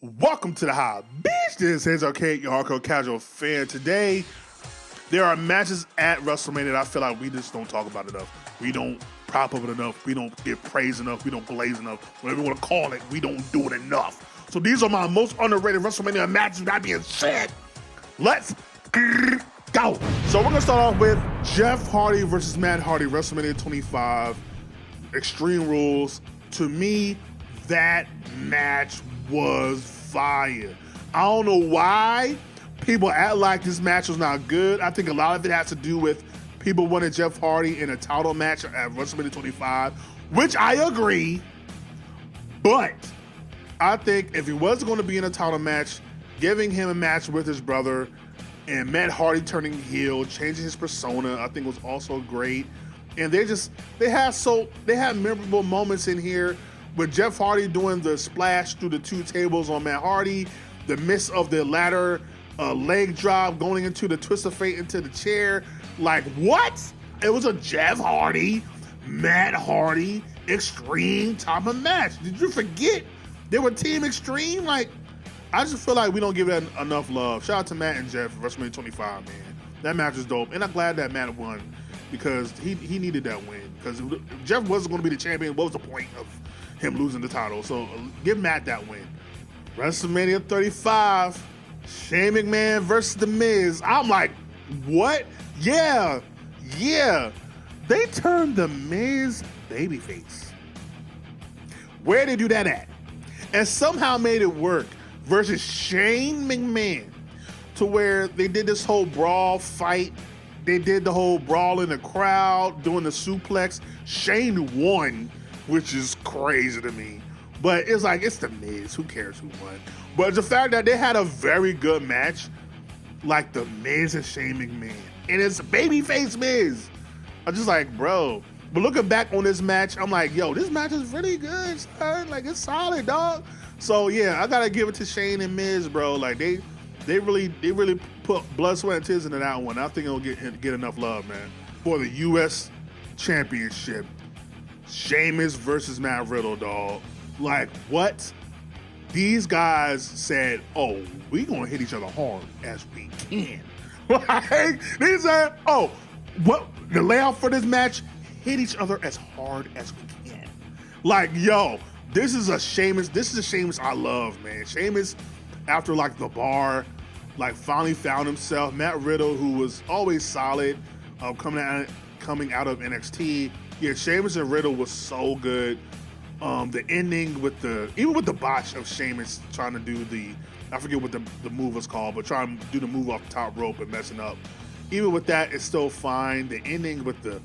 Welcome to the High Beach. This is Arcade, your hardcore casual fan. Today, there are matches at WrestleMania that I feel like we just don't talk about enough. We don't prop up it enough. We don't give praise enough. We don't blaze enough. Whatever you want to call it, we don't do it enough. So these are my most underrated WrestleMania matches. That being said, let's go. So we're going to start off with Jeff Hardy versus Matt Hardy, WrestleMania 25, Extreme Rules. To me, that match was fire. I don't know why people act like this match was not good. I think a lot of it has to do with people wanting Jeff Hardy in a title match at WrestleMania 25, which I agree. But I think if he was going to be in a title match, giving him a match with his brother and Matt Hardy turning heel, changing his persona, I think was also great. And they had memorable moments in here with Jeff Hardy doing the splash through the two tables on Matt Hardy, the miss of the ladder, leg drop, going into the twist of fate into the chair. Like, what? It was a Jeff Hardy, Matt Hardy, Extreme type of match. Did you forget they were Team Extreme? Like, I just feel like we don't give it enough love. Shout out to Matt and Jeff, WrestleMania 25, man. That match was dope. And I'm glad that Matt won because he needed that win. Because if Jeff wasn't going to be the champion, what was the point of him losing the title? So give Matt that win. WrestleMania 35, Shane McMahon versus The Miz. I'm like, what? Yeah. They turned The Miz babyface. Where they do that at? And somehow made it work versus Shane McMahon, to where they did this whole brawl fight. They did the whole brawl in the crowd, doing the suplex. Shane won, which is crazy to me. But it's like, it's The Miz. Who cares who won? But the fact that they had a very good match, like The Miz and Shane McMahon, and it's babyface Miz. I'm just like, bro. But looking back on this match, I'm like, yo, this match is really good, son. Like, it's solid, dog. So yeah, I gotta give it to Shane and Miz, bro. Like, they really put blood, sweat, and tears into that one. I think it'll get enough love, man. For the U.S. Championship, Sheamus versus Matt Riddle, dog. Like, what? These guys said, oh, we gonna hit each other hard as we can. Like, they said, oh, what? The layout for this match, hit each other as hard as we can. Like, yo, this is a Sheamus I love, man. Sheamus, after like the bar, like finally found himself. Matt Riddle, who was always solid, coming out of NXT. Yeah, Sheamus and Riddle was so good. The ending with the botch of Sheamus trying to do I forget what the move was called, but trying to do the move off the top rope and messing up. Even with that, it's still fine. The ending with the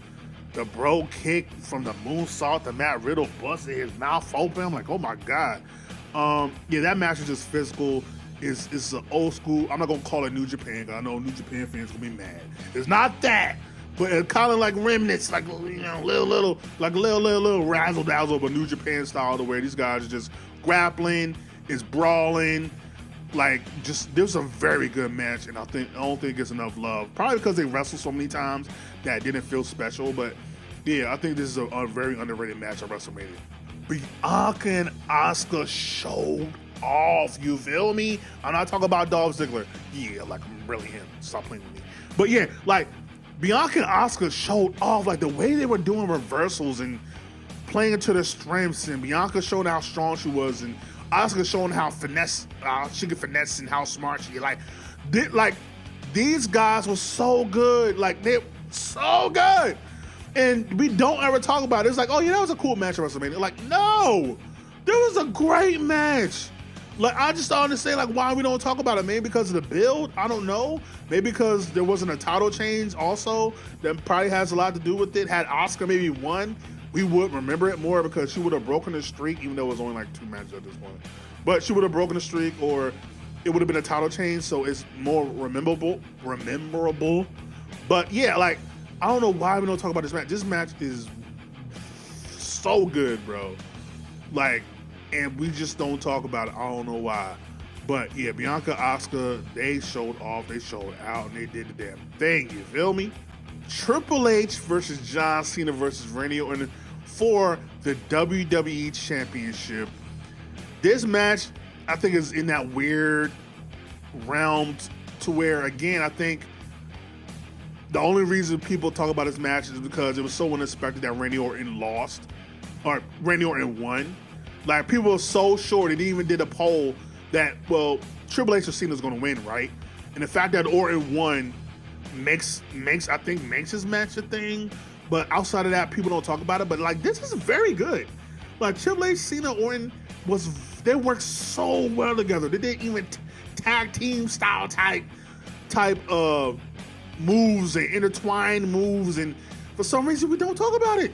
bro kick from the moonsault to Matt Riddle busting his mouth open. I'm like, oh my God. Yeah, that match is just physical. It's an old school. I'm not gonna call it New Japan, because I know New Japan fans gonna be mad. It's not that, but it's kind of like remnants, like, you know, little razzle dazzle of a New Japan style, to where these guys are just grappling, it's brawling. Like, just, this was a very good match, and I don't think it gets enough love. Probably because they wrestled so many times that didn't feel special, but yeah, I think this is a very underrated match at WrestleMania. Bianca and Asuka showed off, you feel me? I'm not talking about Dolph Ziggler. Yeah, like, I'm really him. Stop playing with me. But yeah, like, Bianca and Asuka showed off, like, the way they were doing reversals and playing into their strengths, and Bianca showing how strong she was, and Asuka showing how she could finesse and how smart she is. Like, these guys were so good. Like, they're so good. And we don't ever talk about it. It's like, oh yeah, that was a cool match at WrestleMania. Like, no, there was a great match. Like, I just don't understand, like, why we don't talk about it. Maybe because of the build, I don't know. Maybe because there wasn't a title change also. That probably has a lot to do with it. Had Asuka maybe won, we would remember it more, because she would have broken the streak, even though it was only like 2 matches at this point. But she would have broken the streak, or it would have been a title change, so it's more rememberable. But yeah, like, I don't know why we don't talk about this match. This match is so good, bro. Like, and we just don't talk about it. I don't know why. But yeah, Bianca, Asuka, they showed off, they showed out, and they did the damn thing. You feel me? Triple H versus John Cena versus Randy Orton for the WWE Championship. This match, I think it's in that weird realm to where, again, I think the only reason people talk about this match is because it was so unexpected that Randy Orton lost, or Randy Orton won. Like, people were so sure, they even did a poll that, well, Triple H or Cena's going to win, right? And the fact that Orton won makes his match a thing. But outside of that, people don't talk about it. But like, this is very good. Like, Triple H, Cena, Orton they worked so well together. They did even tag team style type moves and intertwined moves, and for some reason we don't talk about it.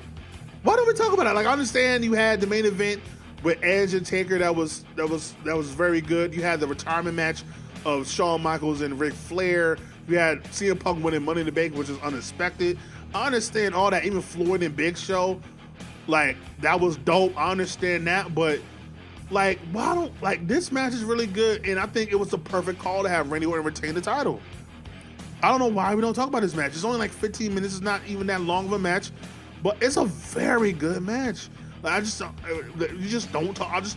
Why don't we talk about it? Like, I understand you had the main event with Edge and Taker that was very good. You had the retirement match of Shawn Michaels and Ric Flair. You had CM Punk winning Money in the Bank, which is unexpected. I understand all that, even Floyd and Big Show, like, that was dope. I understand that, but like, why don't, like, this match is really good, and I think it was the perfect call to have Randy Orton retain the title. I don't know why we don't talk about this match. It's only like 15 minutes. It's not even that long of a match, but it's a very good match. Like, I just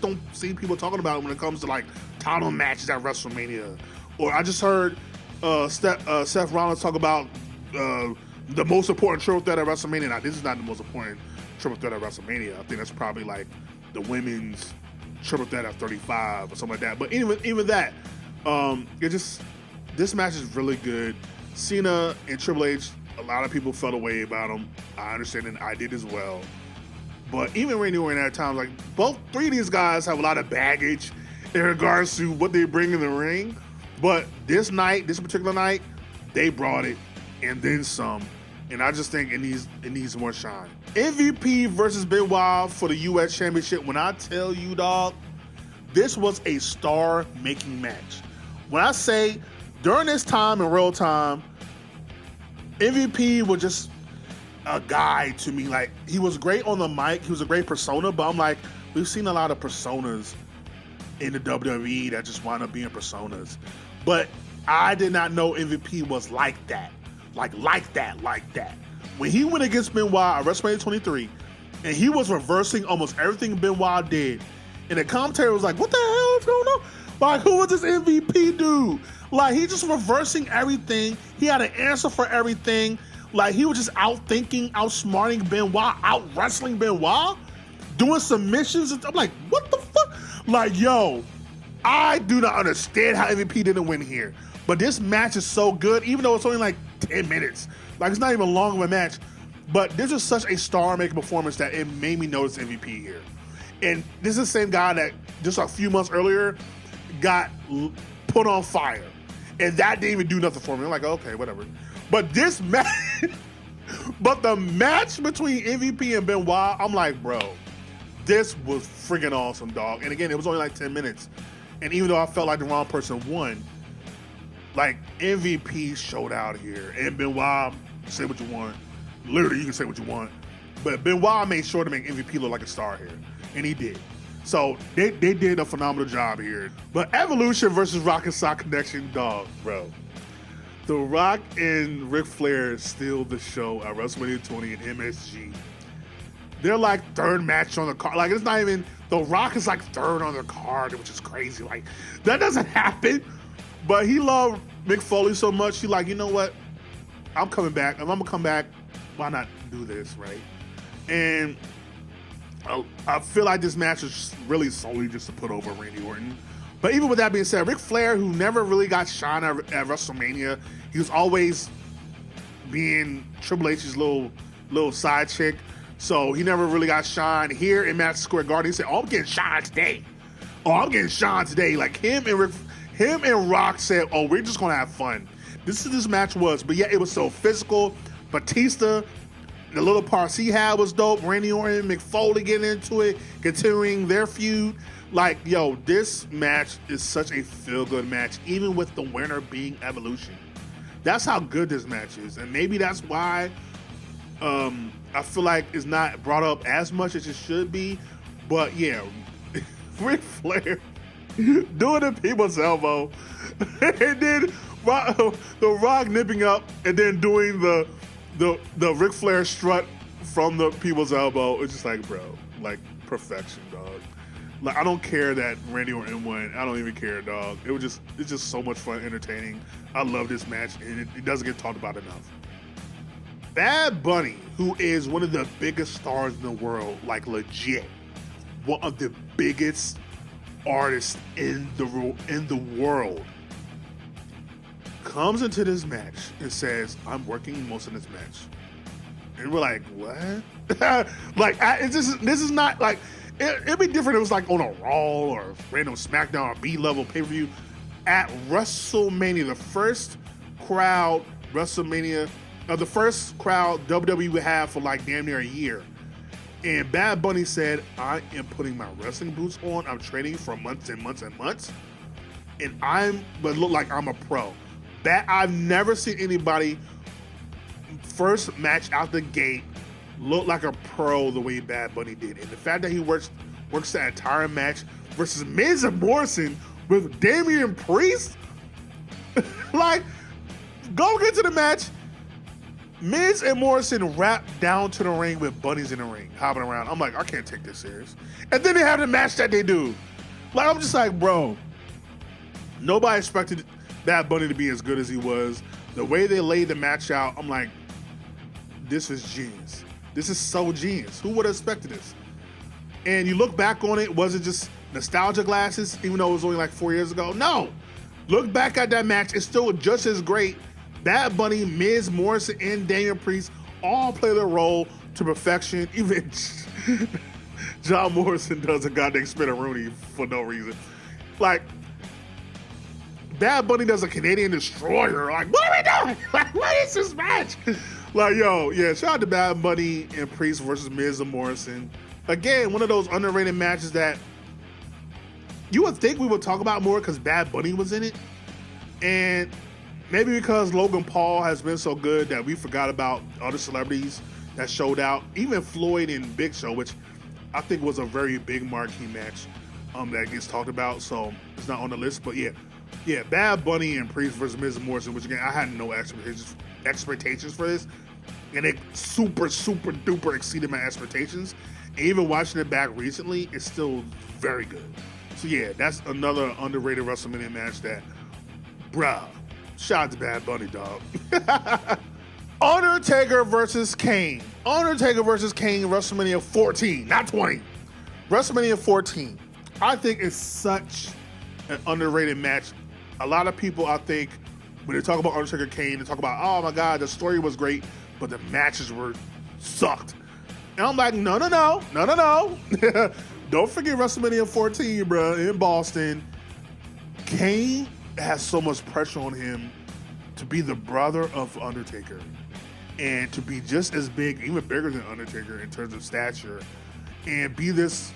don't see people talking about it when it comes to like title matches at WrestleMania. Or I just heard Seth Rollins talk about the most important triple threat at WrestleMania. Now, this is not the most important triple threat at WrestleMania. I think that's probably like the women's triple threat at 35 or something like that. But even that, this match is really good. Cena and Triple H, a lot of people felt away about them. I understand, and I did as well. But even Randy Orton at times, like, three of these guys have a lot of baggage in regards to what they bring in the ring. But this particular night, they brought it and then some. And I just think it needs more shine. MVP versus Benoit for the U.S. Championship. When I tell you, dog, this was a star-making match. When I say during this time in real time, MVP was just a guy to me. Like, he was great on the mic. He was a great persona, but I'm like, we've seen a lot of personas in the WWE that just wind up being personas. But I did not know MVP was like that. Like that. When he went against Benoit at WrestleMania 23, and he was reversing almost everything Benoit did, and the commentary was like, what the hell is going on? Like, who was this MVP dude? Like, he just reversing everything. He had an answer for everything. Like, he was just outsmarting Benoit, out-wrestling Benoit, doing submissions. I'm like, what the fuck? Like, yo, I do not understand how MVP didn't win here. But this match is so good, even though it's only like 10 minutes. Like, it's not even long of a match. But this is such a star-making performance that it made me notice MVP here. And this is the same guy that just a few months earlier got put on fire. And that didn't even do nothing for me. I'm like, okay, whatever. But this match, but the match between MVP and Benoit, I'm like, bro, this was freaking awesome, dog. And again, it was only like 10 minutes. And even though I felt like the wrong person won, like, MVP showed out here. And Benoit, say what you want. Literally, you can say what you want. But Benoit made sure to make MVP look like a star here. And he did. So they did a phenomenal job here. But Evolution versus Rock and Sock Connection, dog, bro. The Rock and Ric Flair steal the show at WrestleMania 20 at MSG. They're like third match on the card. Like, it's not even, The Rock is like third on the card, which is crazy. Like, that doesn't happen. But he loved Mick Foley so much, he like, you know what? I'm coming back. If I'm gonna come back, why not do this, right? And I feel like this match is really solely just to put over Randy Orton. But even with that being said, Ric Flair, who never really got shine at WrestleMania, he was always being Triple H's little side chick. So he never really got shine. Here in Madison Square Garden, he said, oh, I'm getting shine today. Like, him and Rock said, oh, we're just going to have fun. This match was. But yeah, it was so physical. Batista, the little parts he had was dope. Randy Orton, Mick Foley getting into it, continuing their feud. Like, yo, this match is such a feel-good match, even with the winner being Evolution. That's how good this match is. And maybe that's why I feel like it's not brought up as much as it should be. But yeah, Ric Flair doing the people's elbow, and then the Rock nipping up, and then doing the Ric Flair strut from the people's elbow. It's just like, bro, like, perfection, dog. Like, I don't care that Randy Orton won. I don't even care, dog. It's just so much fun, entertaining. I love this match, and it doesn't get talked about enough. Bad Bunny, who is one of the biggest stars in the world, like legit, one of the biggest artists in the world, comes into this match and says, "I'm working most of this match," and we're like, "What?" Like, this is not like. It'd be different if it was like on a Raw or random SmackDown or B-level pay-per-view. At WrestleMania, the first crowd WWE would have for like damn near a year. And Bad Bunny said, "I am putting my wrestling boots on. I'm training for months and months and months. But look like I'm a pro." I've never seen anybody first match out the gate look like a pro the way Bad Bunny did. And the fact that he works that entire match versus Miz and Morrison with Damian Priest, like, go get to the match. Miz and Morrison rap down to the ring with bunnies in the ring, hopping around. I'm like, I can't take this serious. And then they have the match that they do. Like, I'm just like, bro, nobody expected Bad Bunny to be as good as he was. The way they laid the match out, I'm like, this is genius. This is so genius. Who would have expected this? And you look back on it, was it just nostalgia glasses, even though it was only like 4 years ago? No. Look back at that match, it's still just as great. Bad Bunny, Miz, Morrison, and Damian Priest all play their role to perfection. Even John Morrison does a goddamn spin-a-rooney for no reason. Like, Bad Bunny does a Canadian Destroyer. Like, what are we doing? Like, what is this match? Like, yo, yeah, shout out to Bad Bunny and Priest versus Miz and Morrison. Again, one of those underrated matches that you would think we would talk about more because Bad Bunny was in it. And maybe because Logan Paul has been so good that we forgot about other celebrities that showed out. Even Floyd and Big Show, which I think was a very big marquee match that gets talked about. So it's not on the list. But yeah, Bad Bunny and Priest versus Miz and Morrison, which again, I had no expectations for this. And it super, super duper exceeded my expectations. And even watching it back recently, it's still very good. So yeah, that's another underrated WrestleMania match that, bruh, shout out to Bad Bunny, dog. Undertaker versus Kane. Undertaker versus Kane, WrestleMania 14, not 20. WrestleMania 14. I think it's such an underrated match. A lot of people, I think, when they talk about Undertaker Kane, they talk about, oh my God, the story was great, but the matches sucked. And I'm like, no. Don't forget WrestleMania 14, bro, in Boston. Kane has so much pressure on him to be the brother of Undertaker and to be just as big, even bigger than Undertaker in terms of stature, and be this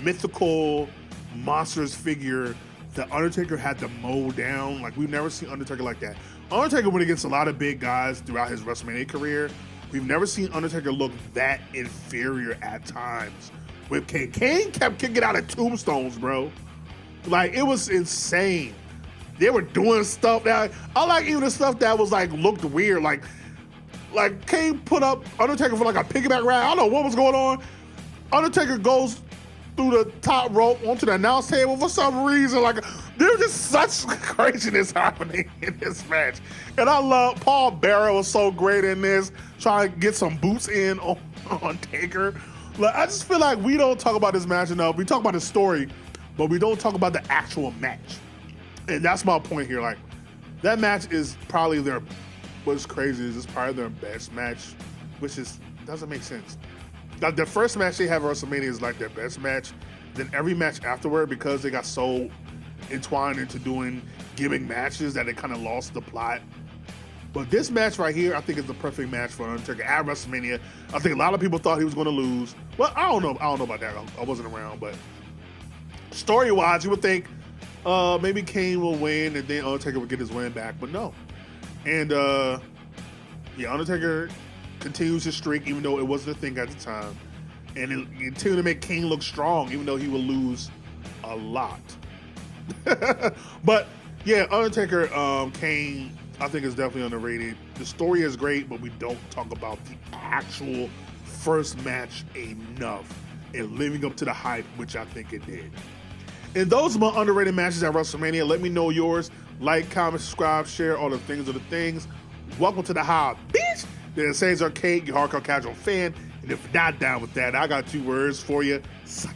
mythical, monstrous figure that Undertaker had to mow down. Like, we've never seen Undertaker like that. Undertaker went against a lot of big guys throughout his WrestleMania career. We've never seen Undertaker look that inferior at times with Kane. Kane kept kicking out of tombstones, bro. Like, it was insane. They were doing stuff that, I like even the stuff that was like, looked weird. Like Kane put up Undertaker for like a piggyback ride. I don't know what was going on. Undertaker goes through the top rope onto the announce table for some reason. Like, there's just such craziness happening in this match. And I love Paul Bearer was so great in this, trying to get some boots in on Taker. Like, I just feel like we don't talk about this match enough. We talk about the story, but we don't talk about the actual match. And that's my point here. Like, that match is probably what's crazy is it's probably their best match, which doesn't make sense. Like, the first match they have at WrestleMania is like their best match. Then every match afterward, because they got so entwined into doing gimmick matches that they kind of lost the plot. But this match right here, I think is the perfect match for Undertaker at WrestleMania. I think a lot of people thought he was going to lose. Well, I don't know about that. I wasn't around, but story-wise, you would think maybe Kane will win and then Undertaker will get his win back, but no. And Undertaker continues his streak, even though it wasn't a thing at the time, and it continued to make Kane look strong, even though he will lose a lot. But yeah, Undertaker, Kane, I think is definitely underrated. The story is great, but we don't talk about the actual first match enough. and living up to the hype, which I think it did. And those are my underrated matches at WrestleMania. Let me know yours. Like, comment, subscribe, share, all the things are the things. Welcome to the High Bitch. This is Arcade, your hardcore casual fan. And if you're not down with that, I got 2 words for you. Suck